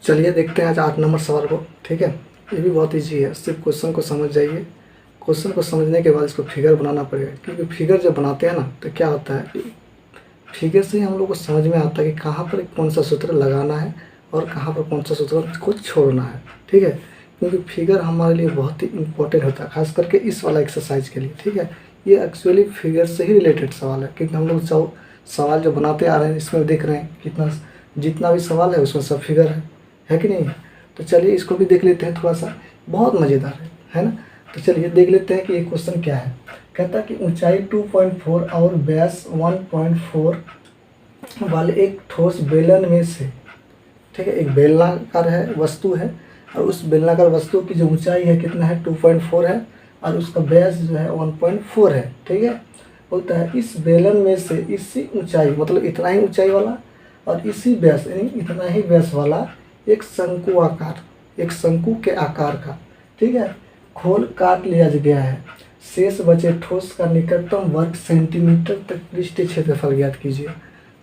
चलिए देखते हैं आज 8 नंबर सवाल को। ठीक है, ये भी बहुत ईजी है, सिर्फ क्वेश्चन को समझ जाइए। क्वेश्चन को समझने के बाद इसको फिगर बनाना पड़ेगा, क्योंकि फिगर जब बनाते हैं ना तो क्या होता है कि फिगर से ही हम लोग को समझ में आता है कि कहाँ पर कौन सा सूत्र लगाना है और कहाँ पर कौन सा सूत्र को छोड़ना है। ठीक है, क्योंकि फिगर हमारे लिए बहुत ही इंपॉर्टेंट होता है, खास करके इस वाला एक्सरसाइज के लिए। ठीक है, ये एक्चुअली फिगर से ही रिलेटेड सवाल है, क्योंकि हम लोग जो सवाल जो बनाते आ रहे हैं इसमें देख रहे हैं कितना जितना भी सवाल है उसमें सब फिगर है कि नहीं। तो चलिए इसको भी देख लेते हैं, थोड़ा सा बहुत मज़ेदार है ना। तो चलिए देख लेते हैं कि ये क्वेश्चन क्या है। कहता है कि ऊंचाई 2.4 और व्यास 1.4 वाले एक ठोस बेलन में से, ठीक है, एक बेलनाकार है वस्तु है और उस बेलनाकार वस्तु की जो ऊंचाई है कितना है 2.4 है और उसका व्यास जो है 1.4 है। ठीक है, बोलता है इस बेलन में से इसी ऊंचाई, मतलब इतना ही ऊंचाई वाला और इसी व्यास यानी इतना ही व्यास वाला एक शंकु आकार, एक शंकु के आकार का, ठीक है, खोल काट लिया गया है। शेष बचे ठोस का निकटतम वर्ग सेंटीमीटर तक पृष्ठीय क्षेत्रफल ज्ञात कीजिए।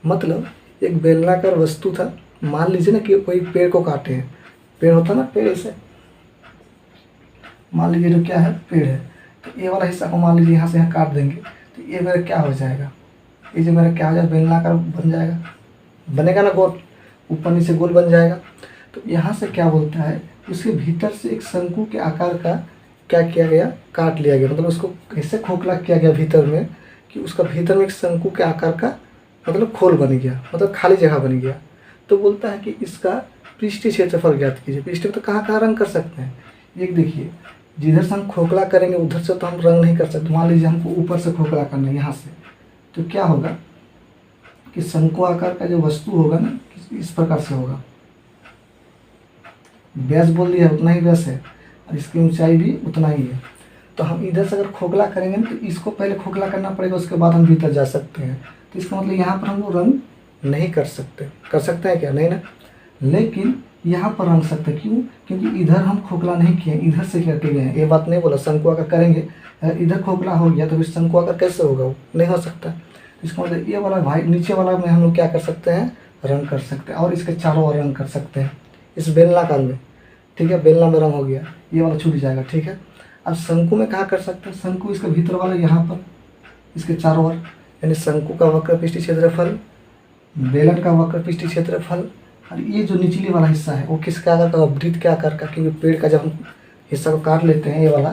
मतलब एक बेलनाकार वस्तु था, मान लीजिए ना कि कोई पेड़ को काटे हैं, पेड़ होता ना पेड़, ऐसे मान लीजिए जो क्या है पेड़ है, तो ये वाला हिस्सा को मान लीजिए यहाँ से यहाँ काट देंगे तो ये मेरा क्या हो जाएगा, ये जो मेरा क्या हो जाएगा बेलनाकार बन जाएगा, बनेगा ना गोल, ऊपर नीचे गोल बन जाएगा। तो यहाँ से क्या बोलता है उसके भीतर से एक शंकु के आकार का क्या किया गया, काट लिया गया, मतलब उसको कैसे खोखला किया गया भीतर में कि उसका भीतर में एक शंकु के आकार का मतलब खोल बन गया, मतलब खाली जगह बन गया। तो बोलता है कि इसका पृष्ठीय क्षेत्रफल ज्ञात कीजिए। पृष्ठ में तो कहाँ कहाँ रंग कर सकते हैं, एक देखिए जिधर से हम खोखला करेंगे उधर से तो हम रंग नहीं कर सकते। मान लीजिए हमको ऊपर से खोखला करना है यहाँ से, तो क्या होगा कि शंकु आकार का जो वस्तु होगा ना इस प्रकार से होगा, व्यास बोल दिया उतना ही व्यास है और इसकी ऊंचाई भी उतना ही है। तो हम इधर से अगर खोखला करेंगे ना तो इसको पहले खोखला करना पड़ेगा, उसके बाद हम भीतर जा सकते हैं। तो इसका मतलब यहाँ पर हम लोग रंग नहीं कर सकते, कर सकते हैं क्या, नहीं ना। लेकिन यहाँ पर रंग सकते हैं, क्यों, क्योंकि इधर हम खोखला नहीं किए, इधर से करके गए हैं। ये बात नहीं बोला शंकु आकार करेंगे, इधर खोखला हो गया तो फिर शंकु आकार कैसे होगा, वो नहीं हो सकता। इसका मतलब ये वाला भाई नीचे वाला में हम लोग क्या कर सकते हैं, रंग कर सकते हैं और इसके चारों ओर रंग कर सकते हैं इस बेलनाकार में। ठीक है, बेलना में रंग हो गया, ये वाला छूट जाएगा। ठीक है, अब शंकु में कहाँ कर सकते हैं, शंकु इसके भीतर वाला यहाँ पर इसके चारों ओर, यानी शंकु का वक्र पृष्ठीय क्षेत्रफल, बेलन का वक्र पृष्ठीय क्षेत्रफल और ये जो निचली वाला हिस्सा है वो किसके आकार का, वृत्त के आकार का, क्योंकि पेड़ का जब हम हिस्सा को काट लेते हैं ये वाला,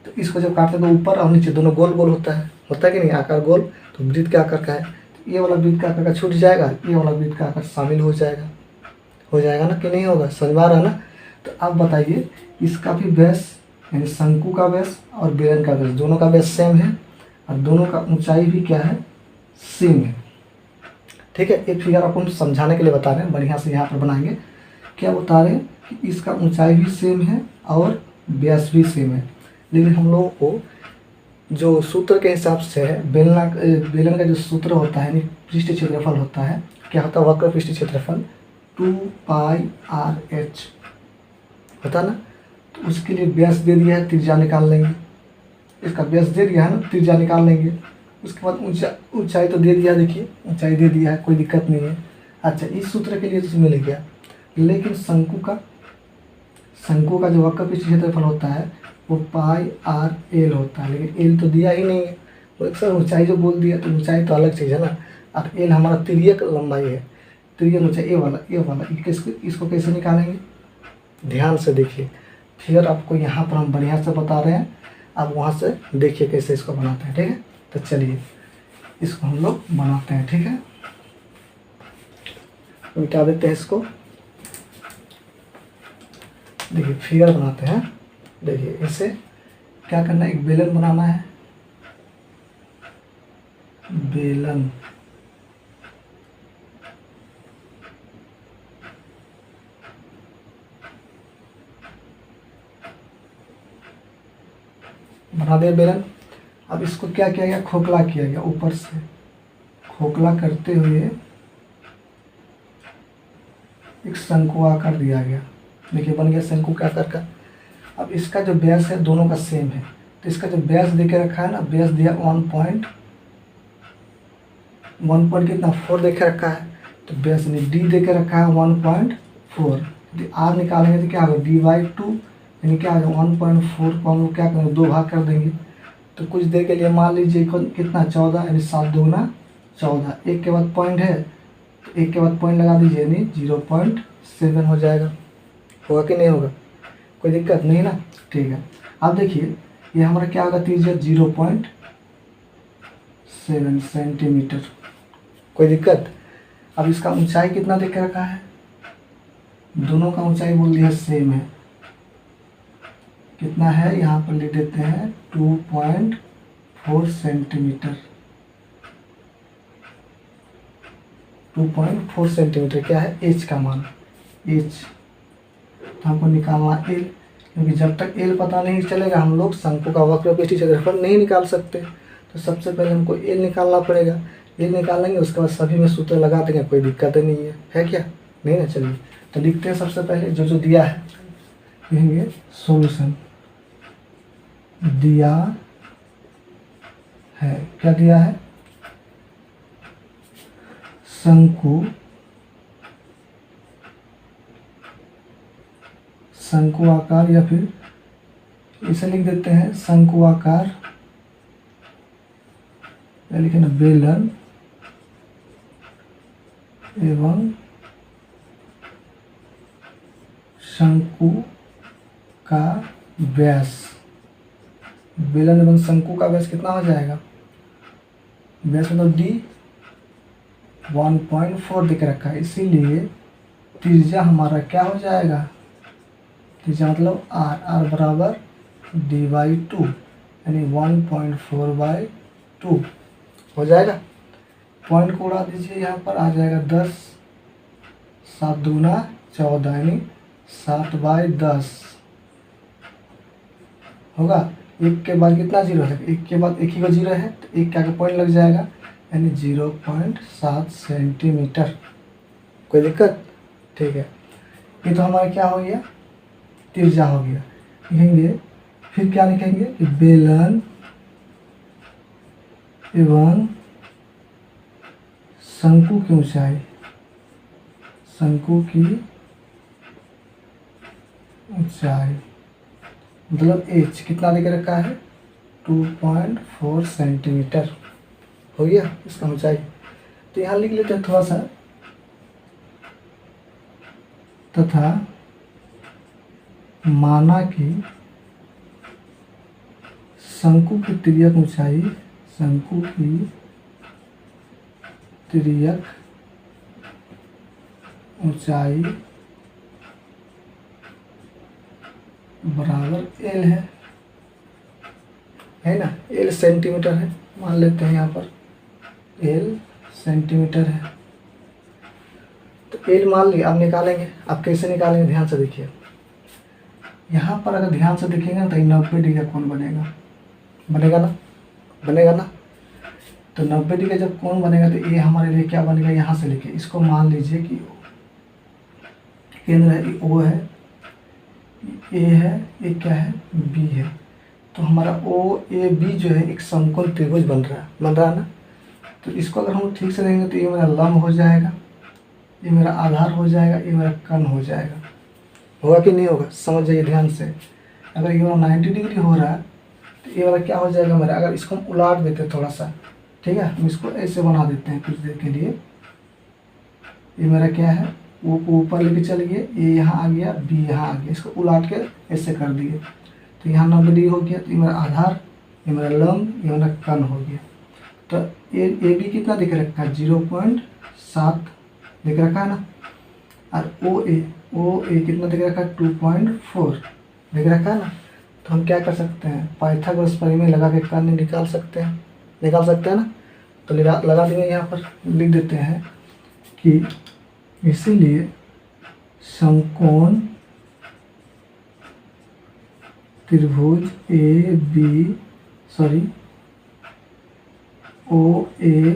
तो इसको जब काटते हैं तो ऊपर और नीचे दोनों गोल गोल होता है कि नहीं आकार गोल, तो वृत्त के आकार का है। तो ये वाला वृत्त का आकार का छूट जाएगा, ये वाला वृत्त का आकार शामिल हो जाएगा ना कि नहीं होगा, समझ में आ रहा है ना। तो अब बताइए इसका भी व्यास यानी शंकु का व्यास और बेलन का व्यास दोनों का व्यास सेम है और दोनों का ऊंचाई भी क्या है, सेम है। ठीक है, एक फिगर आपको हम समझाने के लिए बता रहे हैं, बढ़िया से यहाँ पर बनाएंगे। क्या बता रहे हैं कि इसका ऊंचाई भी सेम है और व्यास भी सेम है, लेकिन हम लोगों को जो सूत्र के हिसाब से है बेलन का जो सूत्र होता है यानी पृष्ठीय क्षेत्रफल होता है, क्या होता है वक्र पृष्ठीय क्षेत्रफल 2πr/h होता ना। तो उसके लिए व्यास दे दिया है, त्रिज्या निकाल लेंगे, इसका व्यास दे दिया है ना, त्रिज्या निकाल लेंगे। उसके बाद ऊंचाई तो दे दिया, देखिए ऊंचाई दे दिया है, कोई दिक्कत नहीं है। अच्छा इस सूत्र के लिए तो मिल गया, लेकिन शंकु का जो वक्र पृष्ठीय क्षेत्रफल होता है वो πr/l होता है, लेकिन एल तो दिया ही नहीं है। तो सर ऊंचाई जो बोल दिया तो ऊंचाई तो अलग चीज़ है ना, और एल हमारा तिर्यक लंबाई है, तिर्यक ऊंचाई ये वाला इसको कैसे निकालेंगे, ध्यान से देखिए। फिर आपको यहाँ पर हम बढ़िया से बता रहे हैं, आप वहाँ से देखिए कैसे इसको बनाते हैं। ठीक है, तो चलिए इसको हम लोग बनाते हैं। ठीक है, मिटा देते हैं इसको। देखिए फिगर बनाते हैं, देखिए इसे क्या करना है, एक बेलन बनाना है, बेलन बना दिया बेलन। अब इसको क्या किया गया, खोखला किया गया, ऊपर से खोखला करते हुए एक शंकु आकार दिया गया। देखिए बन गया शंकु के आकार का। अब इसका जो व्यास है दोनों का सेम है, तो इसका जो व्यास दे के रखा है ना, व्यास दिया 1 पॉइंट कितना 4 दे के रखा है, तो व्यास ने डी दे के रखा है 1.4, यदि r निकालेंगे तो क्या होगा d/2, यानी क्या होगा 1.4 को हम लोग क्या करेंगे 2 भाग कर देंगे। तो कुछ देर के लिए मान लीजिए कितना 14, यानी 7 दूना 14, एक के बाद पॉइंट है तो एक के बाद पॉइंट लगा दीजिए, यानी 0.7 हो जाएगा। होगा कि नहीं होगा, कोई दिक्कत नहीं ना। ठीक है, अब देखिए ये हमारा क्या होगा त्रिज्या 0.7 सेंटीमीटर, कोई दिक्कत। अब इसका ऊंचाई कितना देख के रखा है, दोनों का ऊंचाई बोल दिया सेम है, कितना है यहाँ पर लिख देते हैं 2.4 सेंटीमीटर। 2.4 सेंटीमीटर क्या है एच का मान, एच। तो हमको निकालना एल, क्योंकि जब तक एल पता नहीं चलेगा हम लोग शंकु का वक्र के क्षेत्रफल नहीं निकाल सकते। तो सबसे पहले हमको एल निकालना पड़ेगा, एल निकालेंगे उसके बाद सभी में सूत्र लगा देंगे, कोई दिक्कत नहीं है क्या, नहीं ना। चलिए तो लिखते हैं सबसे पहले जो दिया है, लिखेंगे सॉल्यूशन। दिया है, क्या दिया है, शंकु आकार, या फिर इसे लिख देते हैं शंकु आकार, या लिखे ना बेलन एवं शंकु का व्यास। बेलन एवं शंकु का व्यास कितना हो जाएगा, व्यास मतलब d 1.4 दिख रखा है, इसीलिए त्रिज्या हमारा क्या हो जाएगा, त्रिज्या मतलब r बराबर d/2, यानी 1.4/2 हो जाएगा। पॉइंट को उड़ा दीजिए, यहाँ पर आ जाएगा 10, 7 दूना 14, यानी 7/10 होगा। एक के बाद कितना जीरो है, एक के बाद एक ही का जीरो है तो एक क्या पॉइंट लग जाएगा, यानी 0.7 सेंटीमीटर, कोई दिक्कत। ठीक है, ये तो हमारा क्या हो गया, त्रिज्या हो गया। लिखेंगे फिर क्या लिखेंगे कि बेलन एवं शंकु की ऊंचाई, शंकु की ऊंचाई मतलब एच कितना देकर रखा है 2.4 सेंटीमीटर हो गया इसका ऊंचाई। तो यहाँ लिख लेते हैं थोड़ा सा, तथा माना कि शंकु की तिर्यक ऊंचाई, शंकु की तिर्यक ऊंचाई बराबर एल है ना, एल सेंटीमीटर है, मान लेते हैं यहाँ पर एल सेंटीमीटर है। तो एल मान लिया, अब निकालेंगे। अब कैसे निकालेंगे ध्यान से देखिए, यहाँ पर अगर ध्यान से देखेंगे ना तो 90 डिग्री का कोण बनेगा, बनेगा ना, बनेगा ना। तो 90 डिग्री जब कोण बनेगा तो ये हमारे लिए क्या बनेगा, यहाँ से लेके इसको मान लीजिए कि केंद्र है, ओ है, ए है, ये क्या है बी है। तो हमारा ओ ए बी जो है एक समकोण त्रिभुज बन रहा है ना। तो इसको अगर हम ठीक से देंगे तो ये मेरा लंब हो जाएगा, ये मेरा आधार हो जाएगा, ये मेरा कर्ण हो जाएगा। होगा कि नहीं होगा, समझ जाइए ध्यान से। अगर ये मेरा 90 डिग्री हो रहा है तो ये वाला क्या हो जाएगा मेरा, अगर इसको हम उलाट देते थोड़ा सा, ठीक है, हम इसको ऐसे बना देते हैं कुछ देर के लिए। ये मेरा क्या है, वो ऊपर लेके चल गए, ये यहाँ आ गया, बी यहाँ आ गया, इसको उलाट के ऐसे कर दिए तो यहाँ 90 डिग्री हो गया। तो ये मेरा आधार, ये मेरा लंब, ये मेरा कर्ण हो गया। तो ए बी कितना दिख रखा है 0.7 दिख रखा है ना, और ओ ए कितना दिख रखा है 2.4 दिख रखा है ना। तो हम क्या कर सकते हैं, पाइथागोरस प्रमेय लगा के कर्ण निकाल सकते हैं ना। तो लगा देंगे, यहाँ पर लिख देते हैं कि इसीलिए समकोण त्रिभुज ओ ए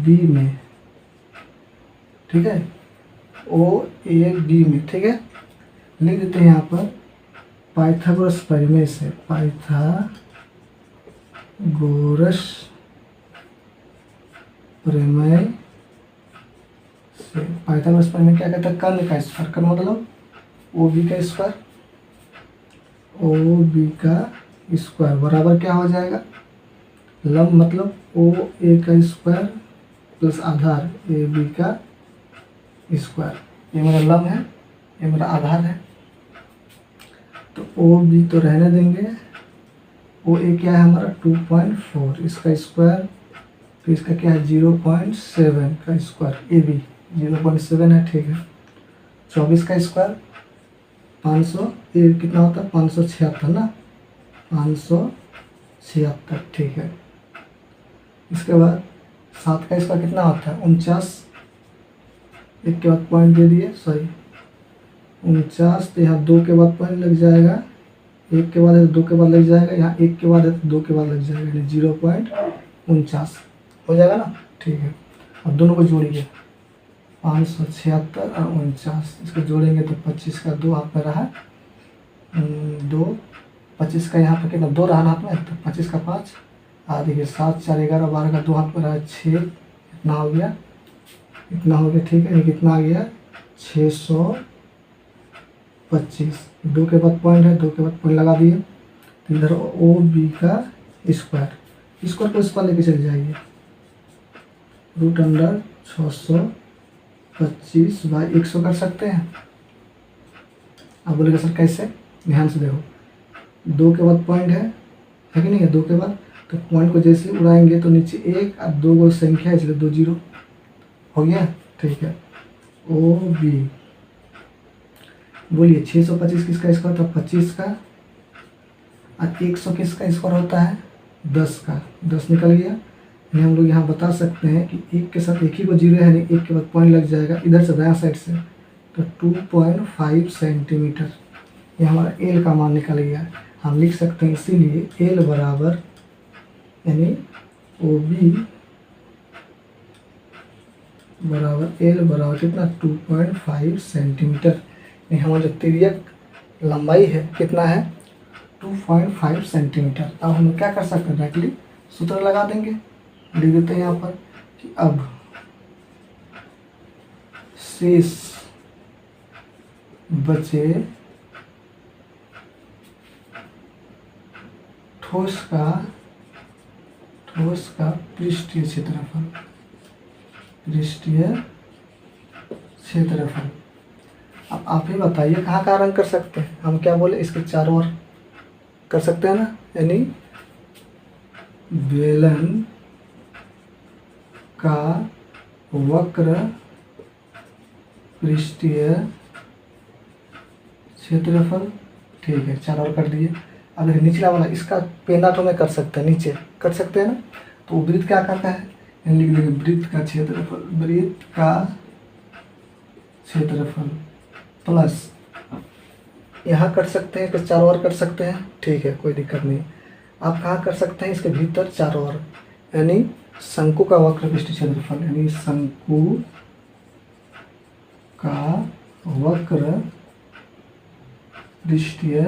बी में, ठीक है, ओ ए बी में, ठीक है, लिख देते हैं यहाँ पर पाइथागोरस प्रमेय से, पाइथागोरस प्रमेय से, पाइथागोरस प्रमेय क्या कहता है, कर्ण का स्क्वायर, कर्ण मतलब ओ बी का स्क्वायर, ओ बी का स्क्वायर बराबर क्या हो जाएगा, लंब मतलब ओ ए का स्क्वायर प्लस आधार ए बी का स्क्वायर। ये मेरा लंब है, ये मेरा आधार है। तो ओ बी तो रहने देंगे, ओ ए क्या है हमारा 2.4, इसका स्क्वायर, तो इसका क्या है 0.7 का स्क्वायर, ए बी 0.7 है, ठीक है। 24 का स्क्वायर 500, ये कितना होता है 576 ना, 576, ठीक है। इसके बाद 7 का स्क्वायर कितना होता है 49, एक के बाद पॉइंट दे दिए, सॉरी 49, तो यहाँ 2 के बाद पॉइंट लग जाएगा, एक के बाद है तो 2 के बाद लग जाएगा, यहाँ 1 के बाद है तो 2 के बाद लग जाएगा, यानी 0.49 हो जाएगा ना, ठीक है। अब दोनों को जोड़िए 576 और 49, इसको जोड़ेंगे तो 25 का 2 हाथ में रहा, 2, 25 का यहाँ पर कितना 2 रहा हाथ में, तो 25 का 5, देखिए 7, 4, 11, 12 का 2 हाथ में रहा 6, इतना हो गया, इतना हो गया, ठीक है। ये कितना आ गया 625, 2 के बाद पॉइंट है, 2 के बाद पॉइंट लगा दिए, तो इधर ओ बी का स्क्वायर, स्क्वायर को स्क्वायर लेके चले जाइए, √625/100 कर सकते हैं। अब बोलेगा सर कैसे, ध्यान से देखो, 2 के बाद पॉइंट है कि नहीं है, 2 के बाद, तो पॉइंट को जैसे उड़ाएंगे तो नीचे 1 और 2 को संख्या है, इसलिए 2 0 हो गया, ठीक है। ओ बी, बोलिए 625 किसका स्क्वायर था 25 का, और 100 किसका स्क्वायर होता है 10 का, 10 निकल गया। यानी हम लोग यहाँ बता सकते हैं कि एक के साथ एक ही को जीरो है, यानी एक के बाद पॉइंट लग जाएगा इधर से दायां साइड से, तो 2.5 सेंटीमीटर, ये हमारा एल का मान निकल गया। हम लिख सकते हैं इसीलिए एल बराबर, यानी ओ बी बराबर एल बराबर कितना 2.5 सेंटीमीटर, यानी हमारा जो तिर्यक लंबाई है कितना है 2.5 सेंटीमीटर। अब हम क्या कर सकते हैं, डायरेक्टली सूत्र लगा देंगे, लिख देते हैं यहाँ पर कि अब शेष बचे ठोस का पृष्ठीय क्षेत्रफल, अब आप ही बताइए कहाँ का रंग कर सकते हैं, हम क्या बोले इसके चारों ओर कर सकते हैं ना, यानी बेलन का वक्र पृष्ठीय क्षेत्रफल, ठीक है, चारों ओर कर दिए। अब निचला वाला इसका पेंडाटो में कर सकते हैं, नीचे कर सकते हैं ना, तो वृत्त क्या करता है, लिख देंगे वृत्त का क्षेत्रफल प्लस, यहाँ कर सकते हैं, इसके चारों ओर कर सकते हैं, ठीक है, कोई दिक्कत नहीं। आप कहाँ कर सकते हैं, इसके भीतर चारों ओर, यानी शंकु का वक्र पृष्ठीय क्षेत्रफल, यानी शंकु का वक्र पृष्ठीय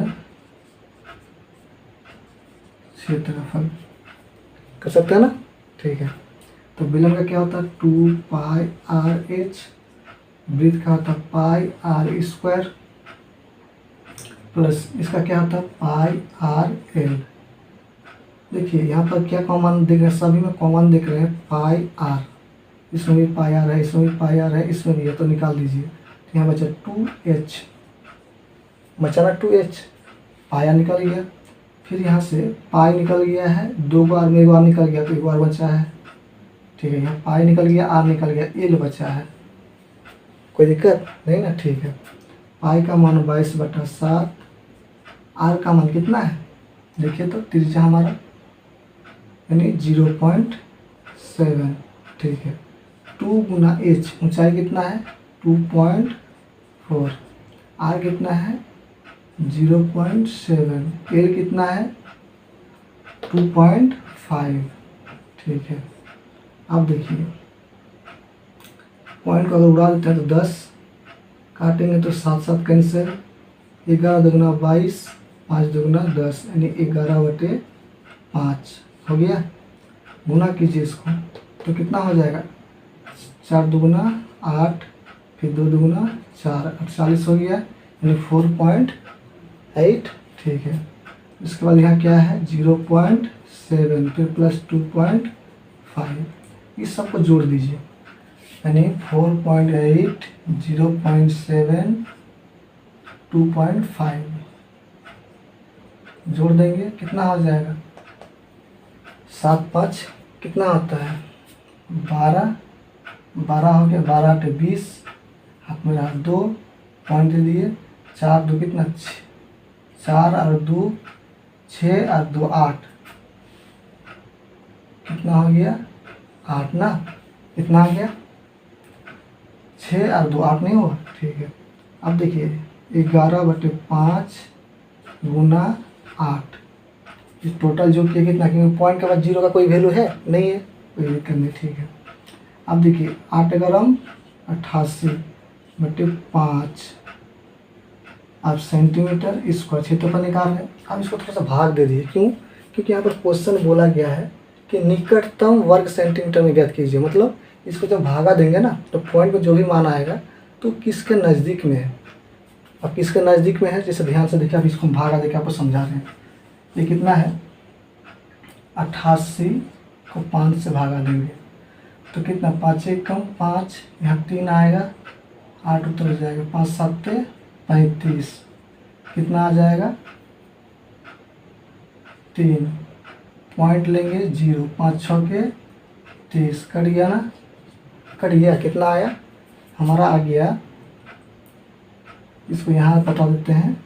क्षेत्रफल कर सकते हैं ना, ठीक है। तो बेलन का क्या होता है 2πr/h, वृत्त का होता है πr² प्लस इसका क्या होता है πrl। देखिए यहाँ पर क्या कॉमन दिख रहा है, सभी में कॉमन दिख रहे हैं πr, इसमें भी πr है, इसमें भी πr है, इसमें भी है, तो निकाल दीजिए। तो यहाँ बचा 2h, बचा ना 2h, पाया निकल गया, फिर यहाँ से पाई निकल गया है, 2 बार में 1 बार निकल गया, तो 1 बार बचा है, ठीक है। यहाँ पाई निकल गया, आर निकल गया, एल बचा है, कोई दिक्कत नहीं ना, ठीक है। पाई का मान 22/7, आर का मान कितना है देखिए तो त्रिज्या हमारा यानी 0.7, ठीक है। 2 गुना एच, ऊंचाई कितना है 2.4, आर कितना है 0.7, एल कितना है 2.5, ठीक है। अब देखिए पॉइंट को अगर उड़ा देते हैं तो 10, काटेंगे तो 7 कैंसिल, 11 दूना 22, 5 दूना 10, यानी 11/5 हो गया। गुना कीजिए इसको तो कितना हो जाएगा 4 दूना 8, फिर 2 दूना 4, 48 हो गया, यानी 4.8, ठीक है। इसके बाद यहाँ क्या है 0.7, फिर प्लस 2.5, इस सबको जोड़ दीजिए, यानी 4.8, 0.7, 2.5 जोड़ देंगे, कितना हो जाएगा 7 5 कितना होता है 12, 12 हो गया, 12 8 20, हाथ में रहा 2 पॉइंट दे दिए, 4 2 कितना 4 और 2 6 और 2 8, कितना हो गया 8 ना, कितना आ गया 6 और 2 8 नहीं हुआ, ठीक है। अब देखिए 11/5 गुना 8, इस टोटल जो किया कितना, क्योंकि पॉइंट के बाद 0 का कोई वैल्यू है नहीं है, कोई दिक्कत नहीं, ठीक है। अब देखिए 8 गरम 88/5 अब सेंटीमीटर स्क्वायर क्षेत्रफल निकाल है। अब इसको थोड़ा सा भाग दे दिए, क्यों, क्योंकि यहाँ पर क्वेश्चन बोला गया है कि निकटतम वर्ग सेंटीमीटर में ज्ञात कीजिए, मतलब इसको जब भागा देंगे ना तो पॉइंट में जो भी मान आएगा तो किसके नज़दीक में है। अब किसके नज़दीक में है, जैसे ध्यान से देखिए, अब इसको भागा देके आपको समझा रहे हैं। ये कितना है 88 को 5 से भागा देंगे तो कितना 5 1 कम 5, यहाँ 3 आएगा, 8 उतर जाएगा, 5 7 35, कितना आ जाएगा 3, पॉइंट लेंगे 0, 5 6 के 30, कट गया ना, कट गया, कितना आया हमारा आ गया, इसको यहाँ बता देते हैं,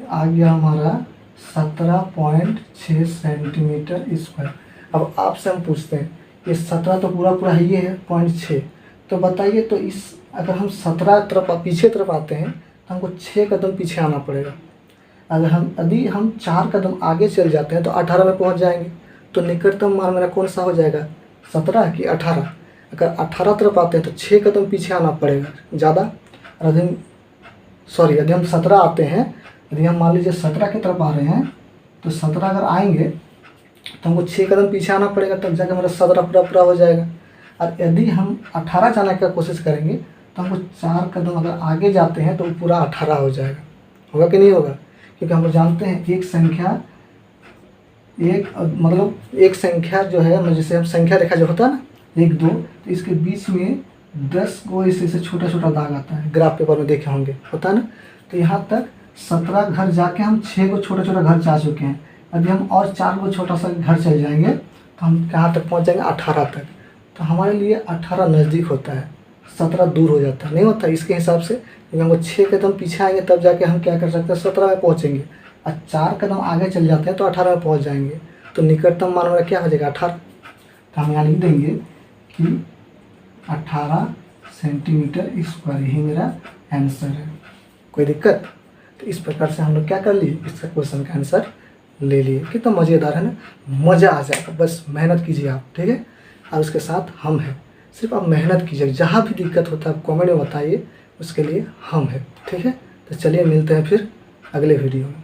आ गया हमारा 17.6 सेंटीमीटर स्क्वायर। अब आपसे हम पूछते हैं ये 17 तो पूरा ये है 0.6, तो बताइए, तो इस अगर हम 17 तरफ पीछे तरफ आते हैं तो हमको 6 कदम पीछे आना पड़ेगा। यदि हम 4 कदम आगे चल जाते हैं तो 18 में पहुंच जाएंगे। तो निकटतम मान मेरा कौन सा हो जाएगा 17 कि 18। अगर 18 तरफ आते हैं तो 6 कदम पीछे आना पड़ेगा ज़्यादा। यदि हम 17 आते हैं, यदि हम मान लीजिए 17 की तरफ आ रहे हैं तो 17 अगर आएंगे तो हमको 6 कदम पीछे आना पड़ेगा, तब जाकर हमारा 17 पूरा हो जाएगा। और यदि हम 18 जाने का कोशिश करेंगे तो हमको 4 कदम अगर आगे जाते हैं तो पूरा 18 हो जाएगा। होगा कि नहीं होगा, क्योंकि हम लोग जानते हैं एक संख्या जो है, जैसे हम संख्या रेखा जो होता है ना 1 2, तो इसके बीच में 10 गो ऐसे छोटा छोटा दाग आता है, ग्राफ पेपर में देखे होंगे, होता है ना। तो यहाँ तक 17 घर जाके हम 6 गो छोटा छोटा घर जा चुके हैं। यदि हम और 4 गो छोटा सा घर चल जाएंगे तो हम कहाँ तक पहुँच जाएंगे 18 तक। तो हमारे लिए 18 नज़दीक होता है, 17 दूर हो जाता है, नहीं होता इसके हिसाब से। क्योंकि हमको 6 कदम पीछे आएंगे तब जाके हम क्या कर सकते हैं 17 में पहुँचेंगे, और 4 कदम आगे चल जाते हैं तो 18 में पहुँच जाएंगे। तो निकटतम मान हमारा क्या हो जाएगा 18। तो हम यहाँ लिख देंगे कि 18 सेंटीमीटर स्क्वायर, यही मेरा आंसर है। कोई दिक्कत? तो इस प्रकार से हम लोग क्या कर लिए, इसका क्वेश्चन का आंसर ले लिए। कितना मज़ेदार है ना, मज़ा आ जाएगा। बस मेहनत कीजिए आप, ठीक है। और उसके साथ हम हैं, सिर्फ आप मेहनत कीजिए। जहाँ भी दिक्कत होता है आप कमेंट में बताइए, उसके लिए हम हैं, ठीक है। तो चलिए मिलते हैं फिर अगले वीडियो में।